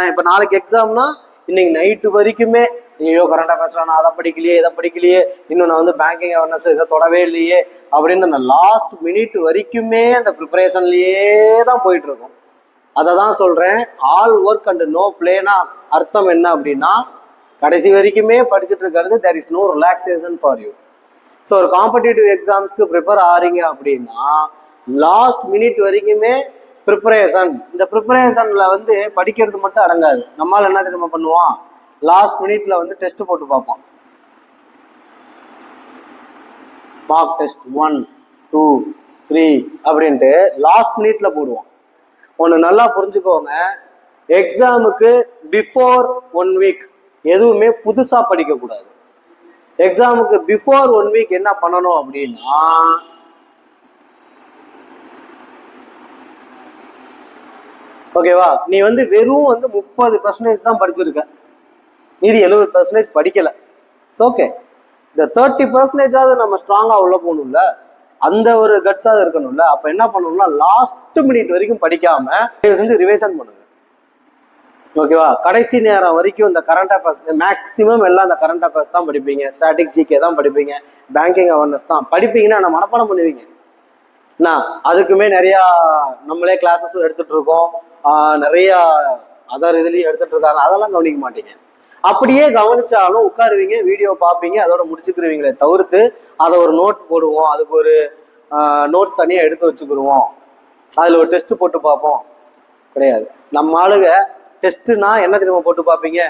Speaker 1: இப்போ நாளைக்கு எக்ஸாம்னா இன்னைக்கு நைட்டு வரைக்குமே, ஐயோ கரண்ட் அஃபேர்ஸ் நான் அதை படிக்கலையே இதை படிக்கலையே, இன்னும் நான் வந்து பேங்கிங் அவேர்னஸ் இதை தொடவே இல்லையே அப்படின்னு அந்த லாஸ்ட் மினிட் வரைக்குமே அந்த ப்ரிப்பரேஷன்லேயே தான் போயிட்டு இருக்கும். அதை தான் சொல்கிறேன், ஆல் ஒர்க் அண்ட் நோ பிளேனா அர்த்தம் என்ன அப்படின்னா, கடைசி வரைக்குமே படிச்சுட்டு இருக்கிறது, there is no relaxation for you. So ஒரு காம்படிட்டிவ் எக்ஸாம்ஸ்க்கு ப்ரிப்பேர் ஆகிறீங்க அப்படின்னா லாஸ்ட் மினிட் வரைக்குமே ப்ரிப்பரேஷன். இந்த ப்ரிப்பரேஷனில் வந்து படிக்கிறது மட்டும் அடங்காது. நம்மளால் என்ன தெரியுமா பண்ணுவோம், லாஸ்ட் மினிட்ல வந்து டெஸ்ட் போட்டு பார்ப்போம். மார்க் டெஸ்ட் 1, 2, 3 அப்படின்ட்டு லாஸ்ட் மினிட்ல போடுவோம். ஒன்று நல்லா புரிஞ்சுக்கோங்க, எக்ஸாமுக்கு பிஃபோர் 1 வீக் எதுவுமே புதுசாக படிக்கக்கூடாது. எக்ஸாமுக்கு பிஃபோர் 1 வீக் என்ன பண்ணணும் அப்படின்னா, ஓகேவா, நீ வந்து வெறும் வந்து 30% தான் படிச்சிருக்க, மீதி 70% படிக்கல. It's okay. இந்த 30% நம்ம ஸ்ட்ராங்கா உள்ள போகணும்ல, அந்த ஒரு கட்ஸாக இருக்கணும்ல. அப்ப என்ன பண்ணணும்னா, லாஸ்ட் மினிட் வரைக்கும் படிக்காம செஞ்சு ரிவைசன் பண்ணுங்க, ஓகேவா. கடைசி நேரம் வரைக்கும் இந்த கரண்ட் அஃபேர்ஸ் மேக்ஸிமம் எல்லாம் இந்த கரண்ட் அஃபேர்ஸ் தான் படிப்பீங்க, ஸ்டாட்டிக் ஜிகே தான் படிப்பீங்க, பேங்கிங் அவேர்னஸ் தான் படிப்பீங்கன்னா நம்ம மனப்பாடம் பண்ணுவீங்க. நான் அதுக்குமே நிறையா நம்மளே கிளாஸஸும் எடுத்துட்டு இருக்கோம், நிறைய அதர் இதுலயும் எடுத்துட்டு இருக்காங்க, அதெல்லாம் கவனிக்க மாட்டீங்க. அப்படியே கவனிச்சாலும் உட்காருவீங்க, வீடியோ பார்ப்பீங்க, அதோட முடிச்சுக்கிருவீங்களே தவிர்த்து அதை ஒரு நோட் போடுவோம், அதுக்கு ஒரு நோட்ஸ் தனியாக எடுத்து வச்சுக்கிருவோம், அதில் ஒரு டெஸ்ட் போட்டு பார்ப்போம் கிடையாது. நம்ம ஆளுங்க டெஸ்ட்னா என்ன தெரியுமா போட்டு பார்ப்பீங்க,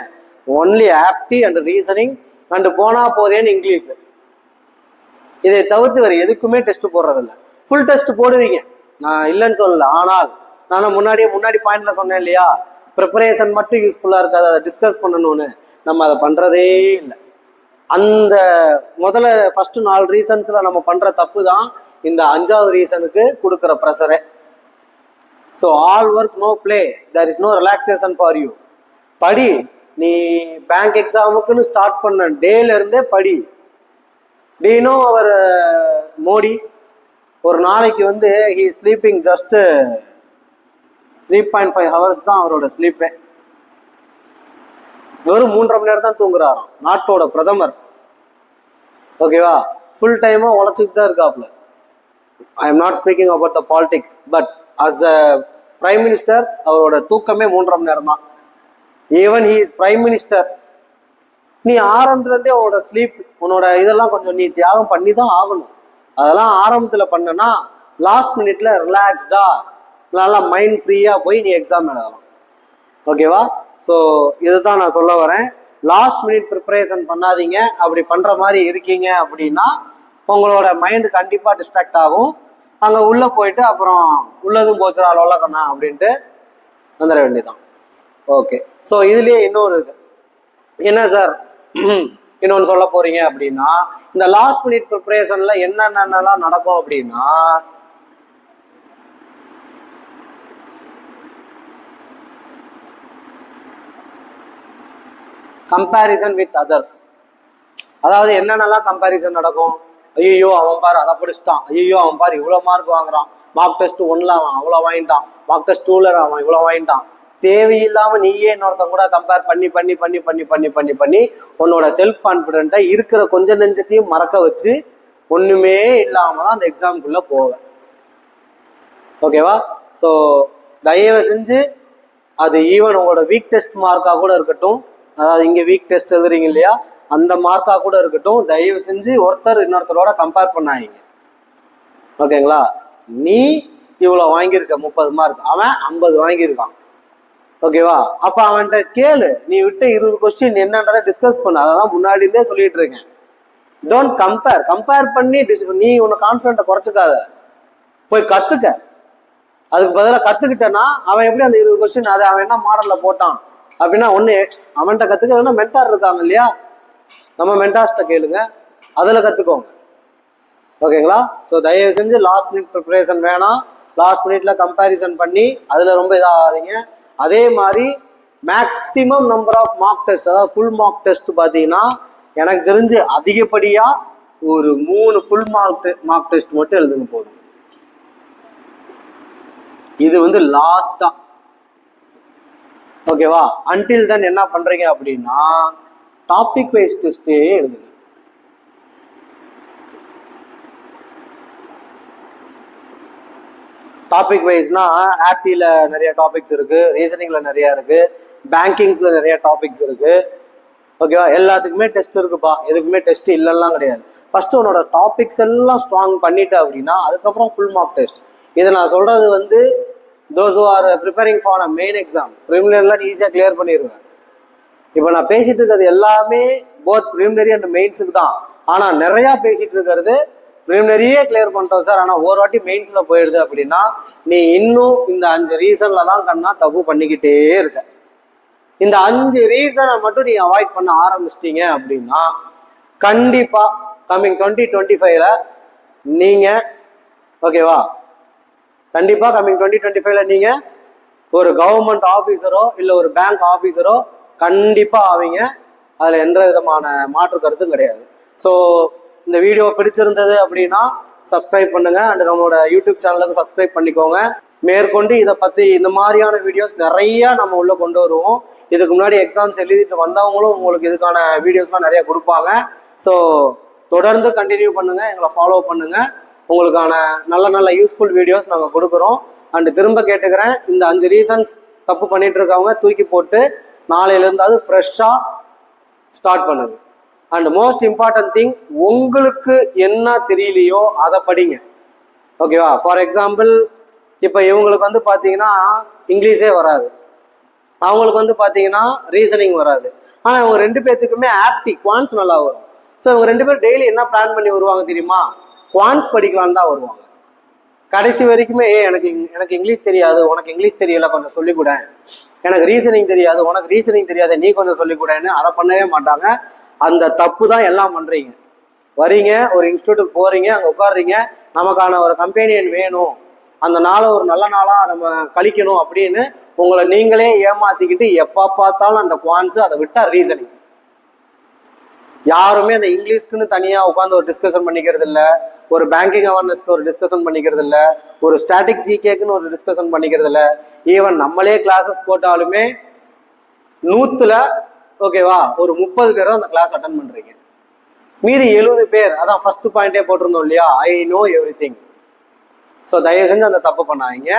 Speaker 1: ஒன்லி ஆப்டி அண்ட் ரீசனிங் அண்ட் போனா போதேன்னு இங்கிலீஷ். இதை தவிர்த்து வேற எதுக்குமே டெஸ்ட் போடுறதில்ல. ஃபுல் டெஸ்ட் போடுவீங்க, நான் இல்லைன்னு சொல்லல. ஆனால் நான் முன்னாடி பாயிண்ட்ல சொன்னேன் இல்லையா, ப்ரிப்பரேஷன் மட்டும் யூஸ்ஃபுல்லா இருக்காது, அதை டிஸ்கஸ் பண்ணணும்னு. நம்ம அதை பண்றதே இல்லை. அந்த முதல்ல ஃபர்ஸ்ட் 4 ரீசன்ஸ்ல நம்ம பண்ற தப்பு தான் இந்த 5வது ரீசனுக்கு கொடுக்குற ப்ரெஷரே. So all work no play, there is no relaxation for you. படி, நீ பேங்க் எக்ஸாமுக்குன்னு ஸ்டார்ட் பண்ண டேல இருந்தே படி. டீனோ அவர் மோடி ஒரு நாளைக்கு வந்து ஹி ஸ்லீப்பிங் ஜஸ்ட் 3.5 ஹவர்ஸ் தான் அவரோட ஸ்லீப்பே. வெறும் 3.5 மணி நேரம் தான் தூங்குறாராம், நாட்டோட பிரதமர், ஓகேவா. ஃபுல் டைமா உழைச்சிட்டு தான் இருக்காப்ல. I am not speaking about the politics, but as a prime minister அவரோட தூக்கமே 3.5 மணி நேரம் தான். Even he is prime minister. நீ ஆரம்பத்துல இருந்தே உன்னோட ஸ்லீப், உன்னோட இதெல்லாம் கொஞ்சம் நீ தியாகம் பண்ணி தான் ஆகணும். அதெல்லாம் ஆரம்பத்துல பண்ணனா லாஸ்ட் மினிட்ல ரிலாக்ஸ்டா நல்லா மைண்ட் ஃப்ரீயா போய் நீ எக்ஸாம் எழுதலாம். ஓகேவா? ஸோ இதுதான் நான் சொல்ல வரேன். லாஸ்ட் மினிட் ப்ரிப்பரேஷன் பண்ணாதீங்க. அப்படி பண்ற மாதிரி இருக்கீங்க அப்படின்னா உங்களோட மைண்டு கண்டிப்பா டிஸ்ட்ராக்ட் ஆகும். அங்க உள்ள போயிட்டு அப்புறம் உள்ளதும் போச்சுடா லொல்லக்கண்ணா அப்படின்ட்டு வந்துட வேண்டியதான். ஓகே. ஸோ இதுலயே இன்னொரு இது என்ன சார் இன்னொன்று சொல்ல போறீங்க அப்படின்னா, இந்த லாஸ்ட் மினிட் ப்ரிப்பரேஷன்ல என்னென்னலாம் நடக்கும் அப்படின்னா, கம்பேரிசன் வித் அதர்ஸ். அதாவது என்னென்னலாம் கம்பேரிசன் நடக்கும்? ஐயோ அவன் பாரு அதை படிச்சுட்டான், ஐயோ அவன் பாரு இவ்வளோ மார்க் வாங்குறான், மார்க் டெஸ்ட் 1ல அவன் அவ்வளோ வாங்கிட்டான், மார்க் டெஸ்ட் 2ல அவன் இவ்வளோ வாங்கிட்டான். தேவையில்லாம நீயே இன்னொருத்தன் கூட கம்பேர் பண்ணி பண்ணி பண்ணி பண்ணி பண்ணி பண்ணி பண்ணி உன்னோட செல்ஃப் கான்ஃபிடென்ட்டை இருக்கிற கொஞ்ச நெஞ்சத்தையும் மறக்க வச்சு ஒண்ணுமே இல்லாம தான் அந்த எக்ஸாமுக்குள்ள போவேன். ஓகேவா? ஸோ தயவு செஞ்சு அது ஈவன் உங்களோட வீக் டெஸ்ட் மார்க்காக கூட இருக்கட்டும், அதாவது இங்க வீக் டெஸ்ட் எழுதுறீங்க இல்லையா, அந்த மார்க்காக கூட இருக்கட்டும், தயவு செஞ்சு ஒருத்தர் இன்னொருத்தரோட கம்பேர் பண்ணாதீங்க. ஓகேங்களா? நீ இவ்வளோ வாங்கியிருக்க 30 மார்க், அவன் 50 வாங்கியிருக்கான். ஓகேவா? அப்ப அவன்கிட்ட கேளு, நீ விட்ட 20 கொஸ்டின் என்னன்றதை டிஸ்கஸ் பண்ண. அதான் முன்னாடி இருந்தே சொல்லிட்டு இருக்கேன். டோன்ட் கம்பேர் பண்ணி நீ உன்னை கான்ஃபிடென்ட்டை குறைச்சிக்காத, போய் கத்துக்க. அதுக்கு பதிலாக கத்துக்கிட்டேன்னா அவன் எப்படி அந்த 20 கொஸ்டின் அதை அவன் என்ன மாடல்ல போட்டான் அப்படின்னா ஒண்ணு அவன்கிட்ட கத்துக்க, இல்லைன்னா மென்டார் இருக்காங்க இல்லையா, நம்ம மென்டார்ஸ்ட கேளுங்க, அதுல கத்துக்கோங்க. ஓகேங்களா? ஸோ தயவு செஞ்சு லாஸ்ட் மினிட் ப்ரிப்பரேஷன் வேணாம். லாஸ்ட் மினிட்ல கம்பேரிசன் பண்ணி அதுல ரொம்ப இதாகாதீங்க. அதே மாதிரி maximum number of mark test, அதாவது ஃபுல் மார்க் டெஸ்ட் பார்த்தீங்கன்னா எனக்கு தெரிஞ்சு அதிகப்படியா ஒரு 3 ஃபுல் மார்க் டெஸ்ட் மட்டும் எழுதுங்க போதும். இது வந்து லாஸ்டா. ஓகேவா? அன்டில் தென் என்ன பண்றீங்க அப்படின்னா டாபிக் வைஸ் டெஸ்டே எழுதுங்க. டாபிக் வைஸ்னா ஆப்டில நிறைய டாபிக்ஸ் இருக்கு, ரீசனிங்ல நிறைய இருக்கு, பேங்கிங்ஸ்ல நிறைய டாபிக்ஸ் இருக்கு. ஓகேவா? எல்லாத்துக்குமே டெஸ்ட் இருக்குப்பா, எதுக்குமே டெஸ்ட் இல்லைலாம் கிடையாது. ஃபர்ஸ்ட் உன்னோட டாபிக்ஸ் எல்லாம் ஸ்ட்ராங் பண்ணிட்ட அப்படின்னா அதுக்கப்புறம் ஃபுல் மார்க் டெஸ்ட். இதை நான் சொல்றது வந்து those who are preparing for a main exam, ப்ரிலிமினரிலாம் ஈஸியாக கிளியர் பண்ணிடுவேன். இப்போ நான் பேசிட்டு இருக்கிறது எல்லாமே போத் ப்ரிலிமினரி அண்ட் மெயின்ஸுக்கு தான். ஆனால் நிறையா பேசிட்டு இருக்கிறது ப்ரிலிமினரியே கிளியர் பண்ணிட்டோம் சார், ஆனால் ஒரு வாட்டி மெயின்ஸில் போயிடுது அப்படின்னா நீ இன்னும் இந்த 5 ரீசன்ல தான் கண்ணா தப்பு பண்ணிக்கிட்டே இருக்க. இந்த 5 ரீசனை மட்டும் நீ அவாய்ட் பண்ண ஆரம்பிச்சிட்டீங்க அப்படின்னா கண்டிப்பா கம்மிங் 2025ல நீங்க ஓகேவா, கண்டிப்பா கம்மிங் 2025ல நீங்க ஒரு கவர்மெண்ட் ஆஃபீஸரோ இல்லை ஒரு பேங்க் ஆஃபீஸரோ கண்டிப்பா ஆவீங்க. அதுல எந்த விதமான மாற்று கருத்தும் கிடையாது. ஸோ இந்த வீடியோ பிடிச்சிருந்தது அப்படின்னா சப்ஸ்கிரைப் பண்ணுங்க அண்ட் நம்மளோட யூடியூப் சேனலுக்கு சப்ஸ்கிரைப் பண்ணிக்கோங்க. மேற்கொண்டு இதை பத்தி இந்த மாதிரியான வீடியோஸ் நிறைய நம்ம உள்ள கொண்டு வருவோம். இதுக்கு முன்னாடி எக்ஸாம்ஸ் எழுதிட்டு வந்தவங்களும் உங்களுக்கு இதுக்கான வீடியோஸ்லாம் நிறைய கொடுப்பாங்க. ஸோ தொடர்ந்து கண்டினியூ பண்ணுங்க, எங்களை ஃபாலோ பண்ணுங்க. உங்களுக்கான நல்ல நல்ல யூஸ்ஃபுல் வீடியோஸ் நாங்கள் கொடுக்குறோம். அண்ட் திரும்ப கேட்டுக்கிறேன், இந்த 5 ரீசன்ஸ் தப்பு பண்ணிட்டு இருக்கவங்க தூக்கி போட்டு நாளையிலேருந்தாவது ஃப்ரெஷ்ஷாக ஸ்டார்ட் பண்ணுங்க. அண்ட் மோஸ்ட் இம்பார்ட்டன்ட் திங், உங்களுக்கு என்ன தெரியலையோ அதை படிங்க. ஓகேவா? ஃபார் எக்ஸாம்பிள் இப்போ இவங்களுக்கு வந்து பார்த்தீங்கன்னா இங்கிலீஷே வராது, அவங்களுக்கு வந்து பார்த்தீங்கன்னா ரீசனிங் வராது. ஆனால் இவங்க 2 பேர்த்துக்குமே ஆப்டி குவான்ஸ் நல்லா வரும். ஸோ இவங்க 2 பேரும் டெய்லி என்ன பிளான் பண்ணி வருவாங்க தெரியுமா? குவான்ஸ் படிக்கலான்னு தான் வருவாங்க. கடைசி வரைக்குமே எனக்கு இங்கிலீஷ் தெரியாது, உனக்கு இங்கிலீஷ் தெரியல கொஞ்சம் சொல்லிக் கூட, எனக்கு ரீசனிங் தெரியாது, உனக்கு ரீசனிங் தெரியாது, நீ கொஞ்சம் சொல்லிக் கூடன்னு அதை பண்ணவே மாட்டாங்க. அந்த தப்பு தான் எல்லாம் பண்றீங்க. வரீங்க, ஒரு இன்ஸ்டியூட்டுக்கு போறீங்க, அங்கே உட்காடுறீங்க, நமக்கான ஒரு கம்பெனியன் வேணும், அந்த நாளை ஒரு நல்ல நாளா நம்ம கழிக்கணும் அப்படின்னு உங்களை நீங்களே ஏமாத்திக்கிட்டு எப்போ பார்த்தாலும் அந்த குவான்ஸ், அதை விட்டா ரீசனிங். யாருமே அந்த இங்கிலீஷ்க்குன்னு தனியாக உட்காந்து ஒரு டிஸ்கஷன் பண்ணிக்கிறது இல்லை, ஒரு பேங்கிங் அவேர்னஸ்க்கு ஒரு டிஸ்கஷன் பண்ணிக்கிறது இல்லை, ஒரு ஸ்டாட்டிக் ஜிகேக்குன்னு ஒரு டிஸ்கஷன் பண்ணிக்கிறது இல்லை. ஈவன் நம்மளே கிளாஸஸ் போட்டாலுமே 100ல ஓகேவா ஒரு 30 பேர் தான் அந்த கிளாஸ் அட்டன் பண்றீங்க. மீதி 70 பேர், அதான் ஃபர்ஸ்ட் பாயிண்டே போட்டிருந்தோம் இல்லையா, I know every thing. So தயவு செஞ்சு அந்த தப்பு பண்ணாதீங்க.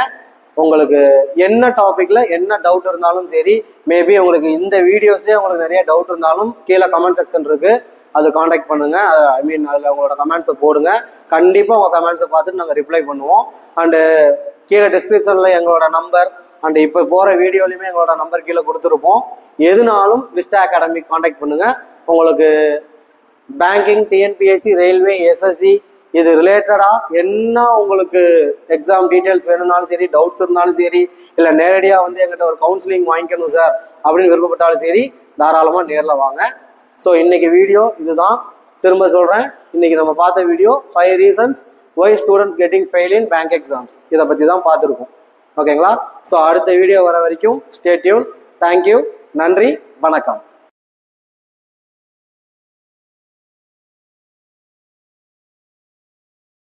Speaker 1: உங்களுக்கு என்ன டாபிக்ல என்ன டவுட் இருந்தாலும் சரி, மேபி உங்களுக்கு இந்த வீடியோஸ்லேயே உங்களுக்கு நிறைய டவுட் இருந்தாலும் கீழே கமெண்ட் செக்ஷன் இருக்கு, அது காண்டாக்ட் பண்ணுங்க. ஐ மீன் அதில் உங்களோட கமெண்ட்ஸை போடுங்க. கண்டிப்பாக உங்கள் கமெண்ட்ஸை பார்த்துட்டு நாங்கள் ரிப்ளை பண்ணுவோம். அண்டு கீழே டிஸ்கிரிப்ஷனில் எங்களோட நம்பர் அண்ட் இப்போ போகிற வீடியோலையுமே எங்களோட நம்பர் கீழே கொடுத்துருப்போம். எதுனாலும் விஸ்டா அகாடமி காண்டாக்ட் பண்ணுங்கள். உங்களுக்கு பேங்கிங், டிஎன்பிஎஸ்சி, ரயில்வே, எஸ்எஸ்சி இது ரிலேட்டடாக என்ன உங்களுக்கு எக்ஸாம் டீட்டெயில்ஸ் வேணும்னாலும் சரி, டவுட்ஸ் இருந்தாலும் சரி, இல்லை நேரடியாக வந்து எங்கிட்ட ஒரு கவுன்சிலிங் வாங்கிக்கணும் சார் அப்படின்னு விருப்பப்பட்டாலும் சரி, தாராளமாக நேரில் வாங்க. ஸோ இன்னைக்கு வீடியோ இதுதான். திரும்ப சொல்கிறேன், இன்னைக்கு நம்ம பார்த்த video 5 reasons why students getting fail in bank exams இதை பற்றி தான் பார்த்துருக்கோம். ஓகேங்களா? ஸோ அடுத்த வீடியோ வர வரைக்கும் ஸ்டே டியூன். தேங்க்யூ. நன்றி. வணக்கம்.